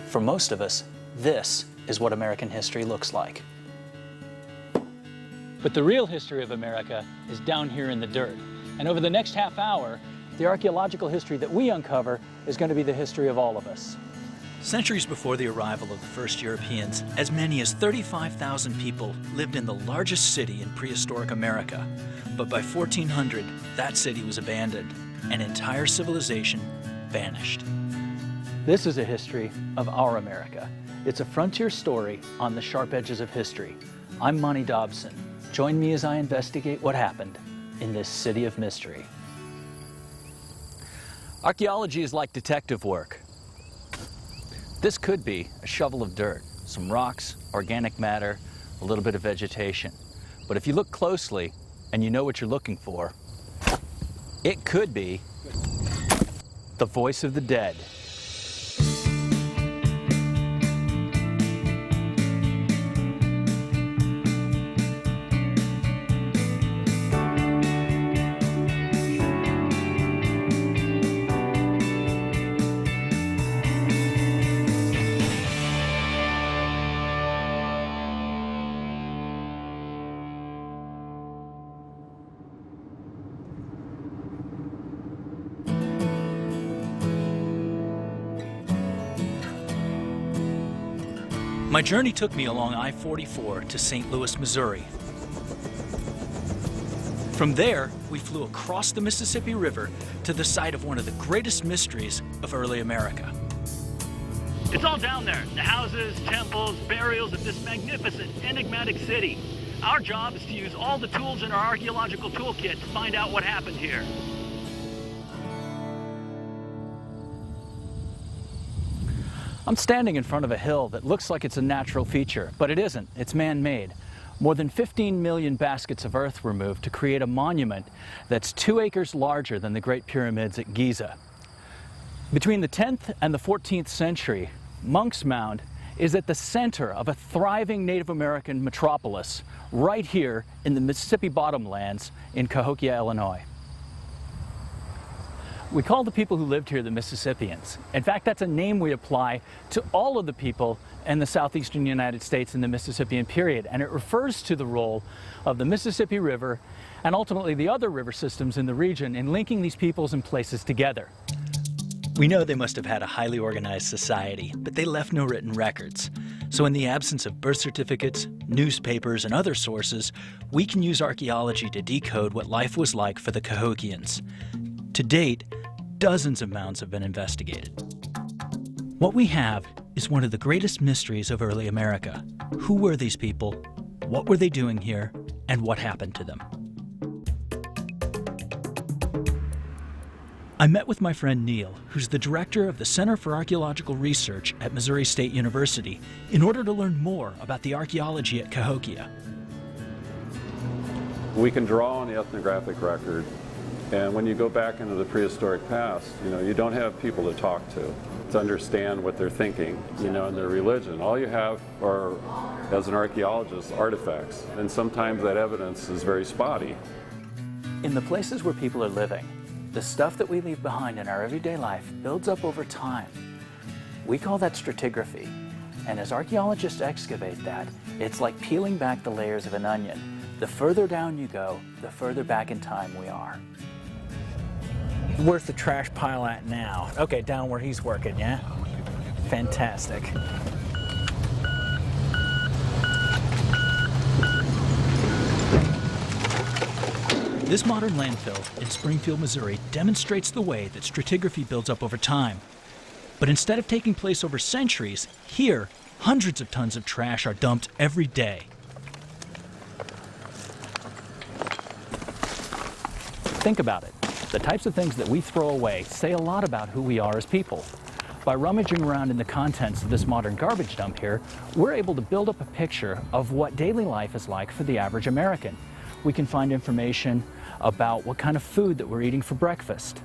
For most of us, this is what American history looks like. But the real history of America is down here in the dirt. And over the next half hour, the archaeological history that we uncover is going to be the history of all of us. Centuries before the arrival of the first Europeans, as many as 35,000 people lived in the largest city in prehistoric America. But by 1400, that city was abandoned. An entire civilization vanished. This is a history of our America. It's a frontier story on the sharp edges of history. I'm Monty Dobson. Join me as I investigate what happened in this city of mystery. Archaeology is like detective work. This could be a shovel of dirt, some rocks, organic matter, a little bit of vegetation. But if you look closely and you know what you're looking for, it could be the voice of the dead. My journey took me along I-44 to St. Louis, Missouri. From there, we flew across the Mississippi River to the site of one of the greatest mysteries of early America. It's all down there, the houses, temples, burials of this magnificent, enigmatic city. Our job is to use all the tools in our archaeological toolkit to find out what happened here. I'm standing in front of a hill that looks like it's a natural feature, but it isn't. It's man-made. More than 15 million baskets of earth were moved to create a monument that's 2 acres larger than the Great Pyramids at Giza. Between the 10th and the 14th century, Monk's Mound is at the center of a thriving Native American metropolis right here in the Mississippi Bottomlands in Cahokia, Illinois. We call the people who lived here the Mississippians. In fact, that's a name we apply to all of the people in the southeastern United States in the Mississippian period, and it refers to the role of the Mississippi River and ultimately the other river systems in the region in linking these peoples and places together. We know they must have had a highly organized society, but they left no written records. So in the absence of birth certificates, newspapers, and other sources, we can use archaeology to decode what life was like for the Cahokians. To date, dozens of mounds have been investigated. What we have is one of the greatest mysteries of early America. Who were these people? What were they doing here? And what happened to them? I met with my friend Neil, who's the director of the Center for Archaeological Research at Missouri State University, in order to learn more about the archaeology at Cahokia. We can draw on the ethnographic record. And when you go back into the prehistoric past, you don't have people to talk to understand what they're thinking, and their religion. All you have are, as an archaeologist, artifacts. And sometimes that evidence is very spotty. In the places where people are living, the stuff that we leave behind in our everyday life builds up over time. We call that stratigraphy. And as archaeologists excavate that, it's like peeling back the layers of an onion. The further down you go, the further back in time we are. Where's the trash pile at now? Okay, down where he's working, yeah? Fantastic. This modern landfill in Springfield, Missouri demonstrates the way that stratigraphy builds up over time. But instead of taking place over centuries, here, hundreds of tons of trash are dumped every day. Think about it. The types of things that we throw away say a lot about who we are as people. By rummaging around in the contents of this modern garbage dump here, we're able to build up a picture of what daily life is like for the average American. We can find information about what kind of food that we're eating for breakfast,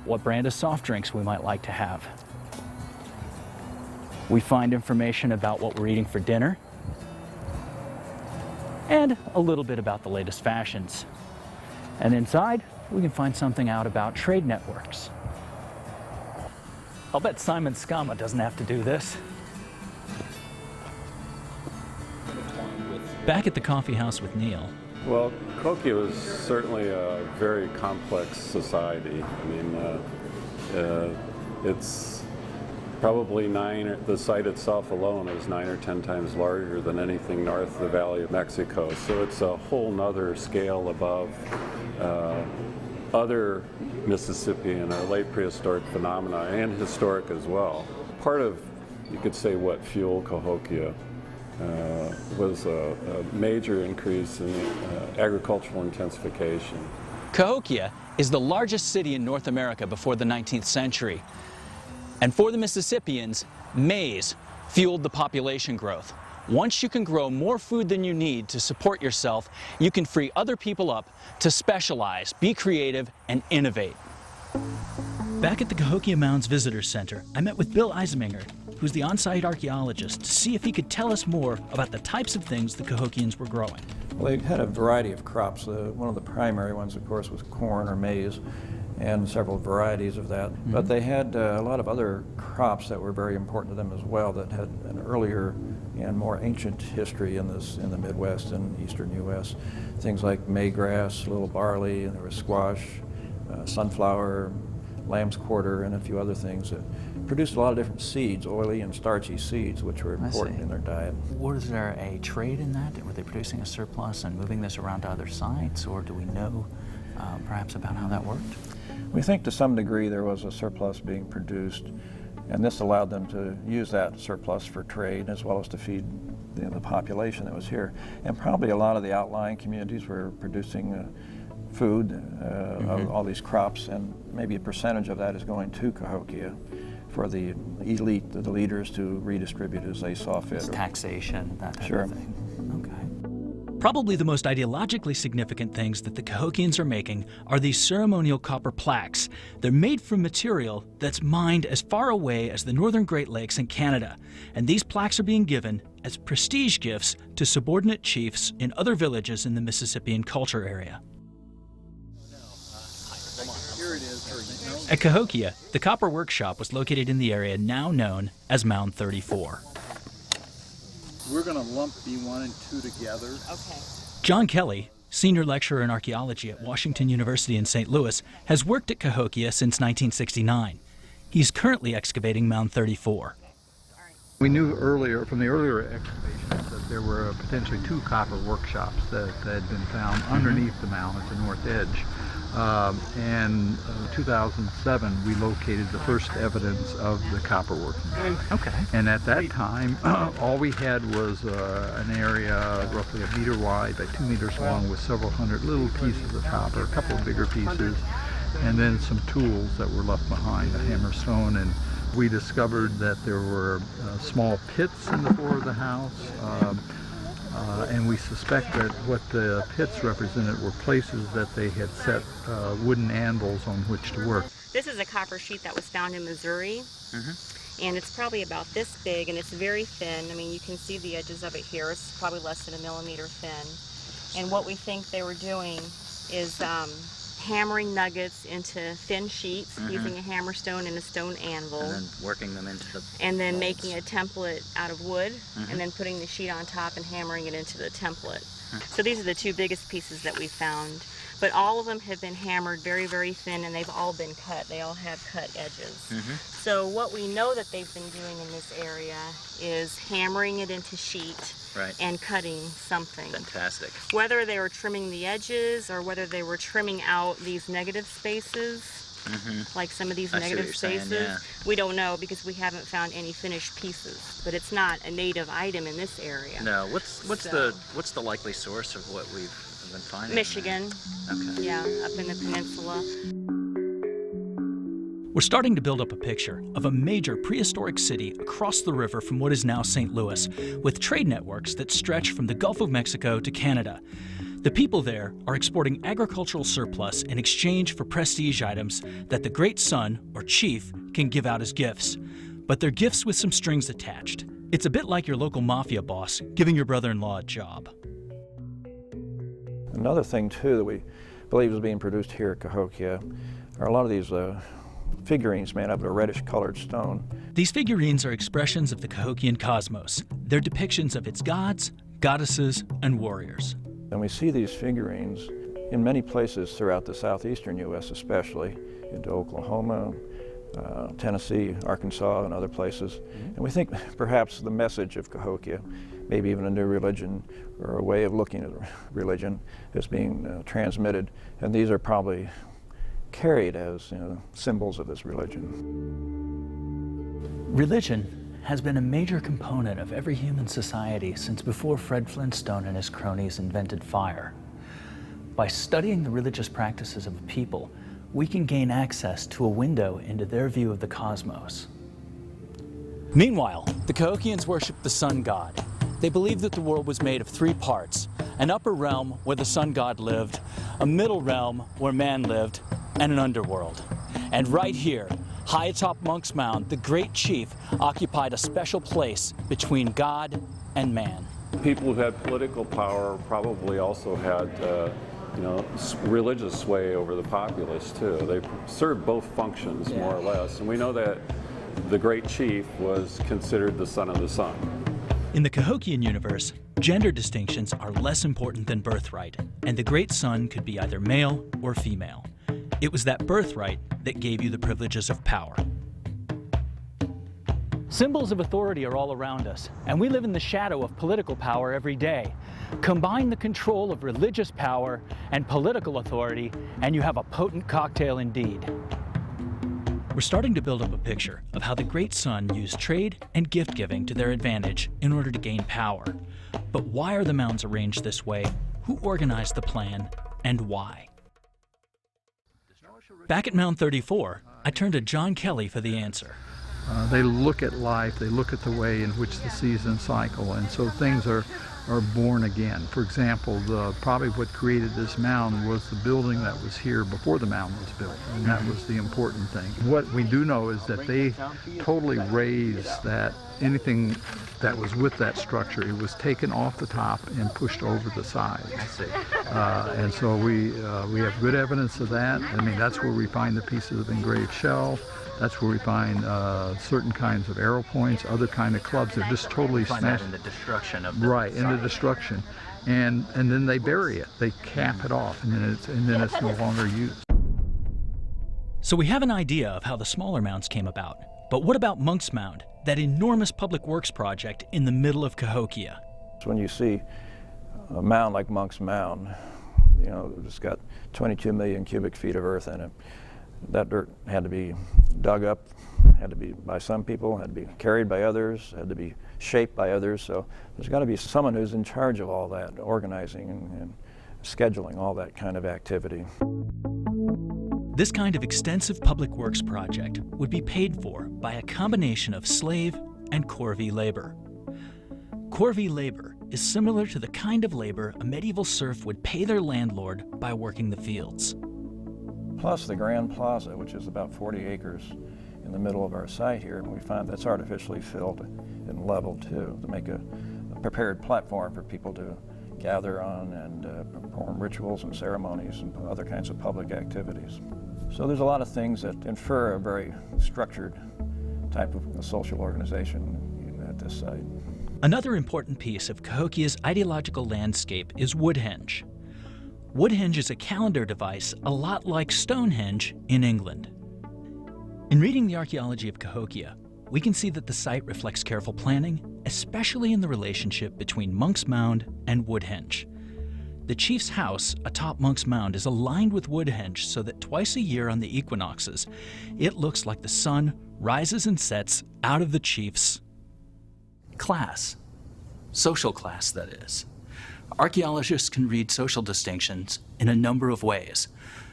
what brand of soft drinks we might like to have. We find information about what we're eating for dinner, and a little bit about the latest fashions. And inside, we can find something out about trade networks. I'll bet Simon Skama doesn't have to do this. Back at the coffee house with Neil. Well, Cahokia was certainly a very complex society. I mean, it's probably the site itself alone is 9 or 10 times larger than anything north of the Valley of Mexico. So it's a whole nother scale above other Mississippian or late prehistoric phenomena, and historic as well. Part of, you could say, what fueled Cahokia was a major increase in agricultural intensification. Cahokia is the largest city in North America before the 19th century. And for the Mississippians, maize fueled the population growth. Once you can grow more food than you need to support yourself, you can free other people up to specialize, be creative, and innovate. Back at the Cahokia Mounds Visitor Center, I met with Bill Eiseminger, who's the on-site archaeologist, to see if he could tell us more about the types of things the Cahokians were growing. Well, they had a variety of crops. One of the primary ones, of course, was corn or maize, and several varieties of that. Mm-hmm. But they had a lot of other crops that were very important to them as well, that had an earlier and more ancient history in the Midwest and eastern U.S. Things like maygrass, little barley, and there was squash, sunflower, lamb's quarter, and a few other things that produced a lot of different seeds, oily and starchy seeds, which were important in their diet. Was there a trade in that? Were they producing a surplus and moving this around to other sites, or do we know perhaps about how that worked? We think to some degree there was a surplus being produced, and this allowed them to use that surplus for trade as well as to feed the population that was here. And probably a lot of the outlying communities were producing food, of all these crops, and maybe a percentage of that is going to Cahokia for the elite, the leaders, to redistribute as they saw fit. It's taxation, that type of thing. Okay. Probably the most ideologically significant things that the Cahokians are making are these ceremonial copper plaques. They're made from material that's mined as far away as the northern Great Lakes in Canada. And these plaques are being given as prestige gifts to subordinate chiefs in other villages in the Mississippian culture area. At Cahokia, the copper workshop was located in the area now known as Mound 34. We're going to lump B1 and 2 together. Okay. John Kelly, senior lecturer in archaeology at Washington University in St. Louis, has worked at Cahokia since 1969. He's currently excavating Mound 34. We knew earlier, from the earlier excavations, that there were potentially 2 copper workshops that had been found underneath the mound at the north edge. And in 2007, we located the first evidence of the copper working. Okay. And at that time, all we had was an area roughly 1 meter wide by 2 meters long with several hundred little pieces of copper, a couple of bigger pieces, and then some tools that were left behind, a hammer stone. And we discovered that there were small pits in the floor of the house. And we suspect that what the pits represented were places that they had set wooden anvils on which to work. This is a copper sheet that was found in Missouri, and it's probably about this big, and it's very thin. I mean, you can see the edges of it here. It's probably less than 1 millimeter thin. And what we think they were doing is hammering nuggets into thin sheets using a hammer stone and a stone anvil. And then working them into the... And then making a template out of wood, and then putting the sheet on top and hammering it into the template. So these are the 2 biggest pieces that we found. But all of them have been hammered very, very thin, and they've all been cut. They all have cut edges. So what we know that they've been doing in this area is hammering it into sheet and cutting something. Fantastic. Whether they were trimming the edges or whether they were trimming out these negative spaces, like some of these negative spaces, we don't know because we haven't found any finished pieces. But it's not a native item in this area. No. What's the likely source of what we've been finding? Michigan. Okay. Yeah, up in the peninsula. We're starting to build up a picture of a major prehistoric city across the river from what is now St. Louis, with trade networks that stretch from the Gulf of Mexico to Canada. The people there are exporting agricultural surplus in exchange for prestige items that the great son or chief can give out as gifts. But they're gifts with some strings attached. It's a bit like your local mafia boss giving your brother-in-law a job. Another thing, too, that we believe is being produced here at Cahokia are a lot of these figurines made out of a reddish-colored stone. These figurines are expressions of the Cahokian cosmos. They're depictions of its gods, goddesses, and warriors. And we see these figurines in many places throughout the southeastern U.S. especially, into Oklahoma, Tennessee, Arkansas, and other places. And we think perhaps the message of Cahokia, maybe even a new religion or a way of looking at religion, is being transmitted. And these are probably carried as symbols of this religion. Religion has been a major component of every human society since before Fred Flintstone and his cronies invented fire. By studying the religious practices of a people, we can gain access to a window into their view of the cosmos. Meanwhile, the Cahokians worshiped the sun god. They believed that the world was made of three parts: an upper realm where the sun god lived, a middle realm where man lived, and an underworld. And right here, high atop Monk's Mound, the great chief occupied a special place between God and man. People who had political power probably also had religious sway over the populace too. They served both functions more or less. And we know that the great chief was considered the son of the sun. In the Cahokian universe, gender distinctions are less important than birthright, and the great sun could be either male or female. It was that birthright that gave you the privileges of power. Symbols of authority are all around us, and we live in the shadow of political power every day. Combine the control of religious power and political authority, and you have a potent cocktail indeed. We're starting to build up a picture of how the great sun used trade and gift-giving to their advantage in order to gain power. But why are the mounds arranged this way? Who organized the plan, and why? Back at Mound 34, I turned to John Kelly for the answer. They look at life, they look at the way in which the seasons cycle, and so things are born again. For example, probably what created this mound was the building that was here before the mound was built, and that was the important thing. What we do know is that they totally raised that anything that was with that structure. It was taken off the top and pushed over the sides. And so we have good evidence of that. I mean, that's where we find the pieces of engraved shell. That's where we find certain kinds of arrow points, other kind of clubs. They're just totally smashed. In the destruction of the right, in the destruction, and then they bury it. They cap it off, and then it's no longer used. So we have an idea of how the smaller mounds came about. But what about Monk's Mound, that enormous public works project in the middle of Cahokia? So when you see a mound like Monk's Mound, it's got 22 million cubic feet of earth in it. That dirt had to be dug up, had to be by some people, had to be carried by others, had to be shaped by others. So there's got to be someone who's in charge of all that, organizing and scheduling all that kind of activity. This kind of extensive public works project would be paid for by a combination of slave and corvée labor. Corvée labor is similar to the kind of labor a medieval serf would pay their landlord by working the fields. Plus the Grand Plaza, which is about 40 acres in the middle of our site here, and we find that's artificially filled and leveled too, to make a prepared platform for people to gather on and perform rituals and ceremonies and other kinds of public activities. So there's a lot of things that infer a very structured type of social organization at this site. Another important piece of Cahokia's ideological landscape is Woodhenge. Woodhenge is a calendar device a lot like Stonehenge in England. In reading the archaeology of Cahokia, we can see that the site reflects careful planning, especially in the relationship between Monk's Mound and Woodhenge. The chief's house atop Monk's Mound is aligned with Woodhenge so that twice a year on the equinoxes, it looks like the sun rises and sets out of the chief's class, social class, that is. Archaeologists can read social distinctions in a number of ways.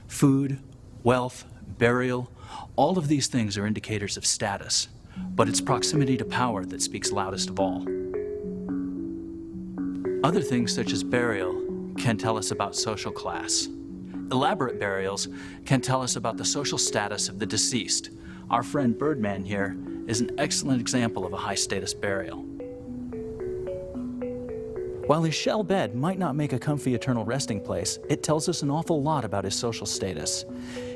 Food, wealth, burial, all of these things are indicators of status, but it's proximity to power that speaks loudest of all. Other things such as burial can tell us about social class. Elaborate burials can tell us about the social status of the deceased. Our friend Birdman here is an excellent example of a high-status burial. While his shell bed might not make a comfy eternal resting place, it tells us an awful lot about his social status.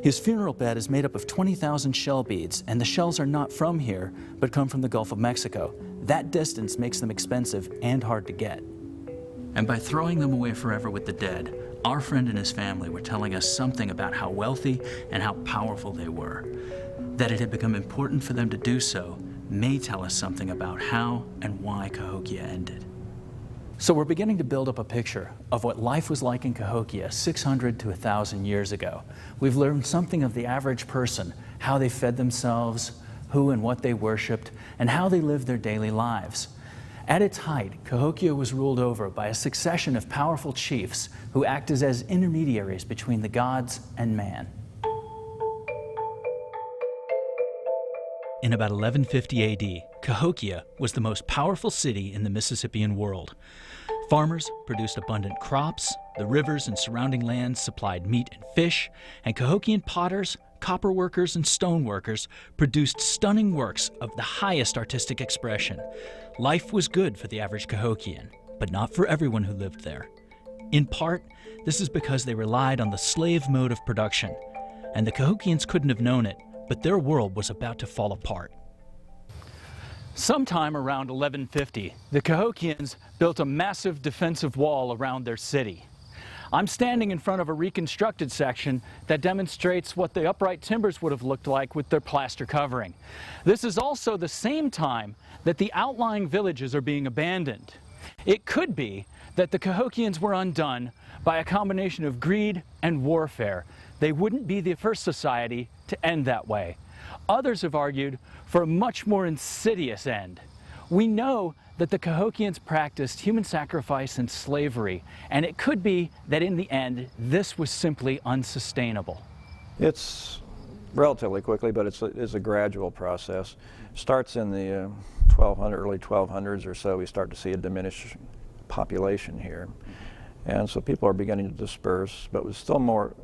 His funeral bed is made up of 20,000 shell beads, and the shells are not from here, but come from the Gulf of Mexico. That distance makes them expensive and hard to get. And by throwing them away forever with the dead, our friend and his family were telling us something about how wealthy and how powerful they were. That it had become important for them to do so may tell us something about how and why Cahokia ended. So we're beginning to build up a picture of what life was like in Cahokia 600 to 1,000 years ago. We've learned something of the average person, how they fed themselves, who and what they worshiped, and how they lived their daily lives. At its height, Cahokia was ruled over by a succession of powerful chiefs who acted as intermediaries between the gods and man. In about 1150 AD, Cahokia was the most powerful city in the Mississippian world. Farmers produced abundant crops, the rivers and surrounding lands supplied meat and fish, and Cahokian potters, copper workers, and stone workers produced stunning works of the highest artistic expression. Life was good for the average Cahokian, but not for everyone who lived there. In part, this is because they relied on the slave mode of production, and the Cahokians couldn't have known it, but their world was about to fall apart. Sometime around 1150, the Cahokians built a massive defensive wall around their city. I'm standing in front of a reconstructed section that demonstrates what the upright timbers would have looked like with their plaster covering. This is also the same time that the outlying villages are being abandoned. It could be that the Cahokians were undone by a combination of greed and warfare. They wouldn't be the first society to end that way. Others have argued for a much more insidious end. We know that the Cahokians practiced human sacrifice and slavery, and it could be that in the end, this was simply unsustainable. It's relatively quickly, but it's a gradual process. Starts in the early 1200s or so, we start to see a diminished population here. And so people are beginning to disperse, but with still more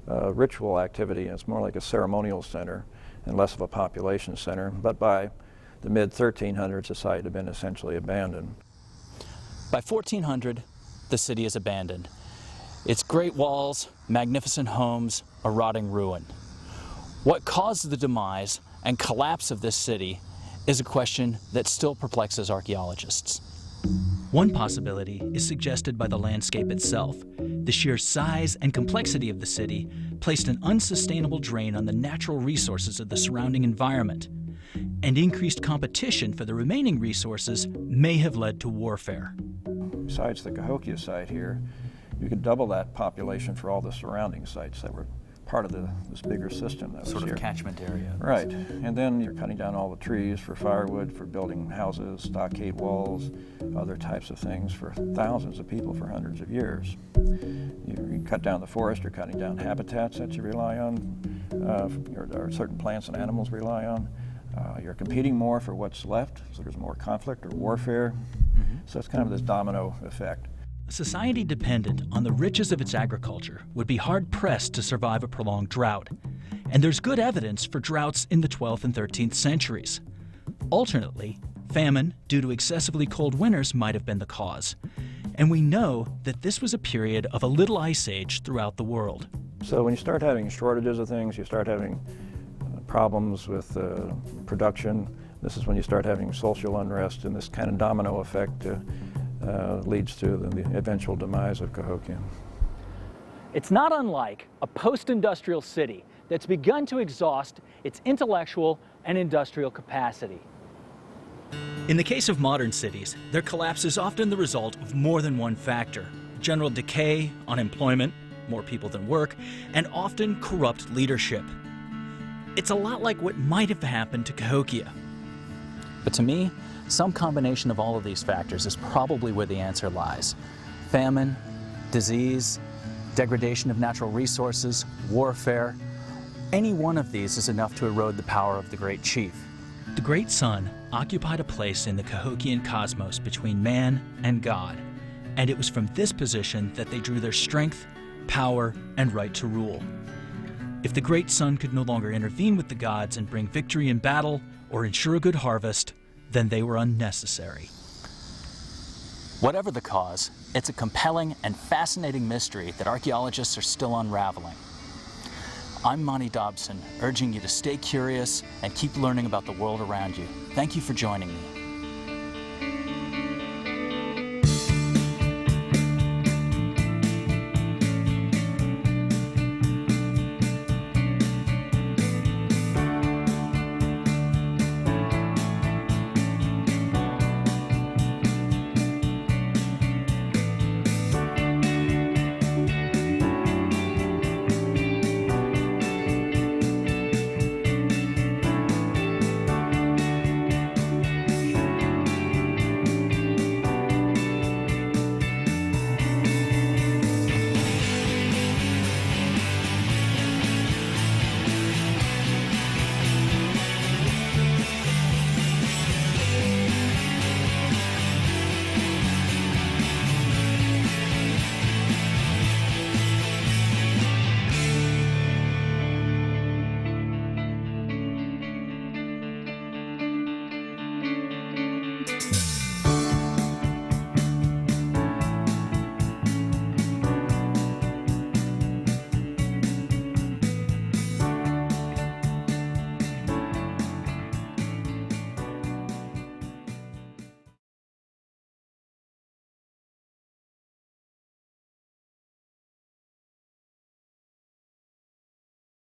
ritual activity. It's more like a ceremonial center and less of a population center. But by the mid-1300s, the site had been essentially abandoned. By 1400, the city is abandoned. Its great walls, magnificent homes, a rotting ruin. What caused the demise and collapse of this city is a question that still perplexes archaeologists. One possibility is suggested by the landscape itself. The sheer size and complexity of the city placed an unsustainable drain on the natural resources of the surrounding environment, and increased competition for the remaining resources may have led to warfare. Besides the Cahokia site here, you could double that population for all the surrounding sites that were part of this bigger system that was Sort here. of catchment area. Right, and then you're cutting down all the trees for firewood, for building houses, stockade walls, other types of things for thousands of people for hundreds of years. You cut down the forest, you're cutting down habitats that you rely on, or certain plants and animals rely on. You're competing more for what's left, so there's more conflict or warfare. So it's kind of this domino effect. A society dependent on the riches of its agriculture would be hard-pressed to survive a prolonged drought. And there's good evidence for droughts in the 12th and 13th centuries. Alternately, famine due to excessively cold winters might have been the cause. And we know that this was a period of a little ice age throughout the world. So when you start having shortages of things, you start having problems with production. This is when you start having social unrest, and this kind of domino effect leads to the eventual demise of Cahokia. It's not unlike a post-industrial city that's begun to exhaust its intellectual and industrial capacity. In the case of modern cities, their collapse is often the result of more than one factor: general decay, unemployment, more people than work, and often corrupt leadership. It's a lot like what might have happened to Cahokia. But to me, some combination of all of these factors is probably where the answer lies. Famine, disease, degradation of natural resources, warfare. Any one of these is enough to erode the power of the great chief. The Great Sun occupied a place in the Cahokian cosmos between man and God, and it was from this position that they drew their strength, power, and right to rule. If the Great Sun could no longer intervene with the gods and bring victory in battle or ensure a good harvest, then they were unnecessary. Whatever the cause, it's a compelling and fascinating mystery that archaeologists are still unraveling. I'm Monty Dobson, urging you to stay curious and keep learning about the world around you. Thank you for joining me.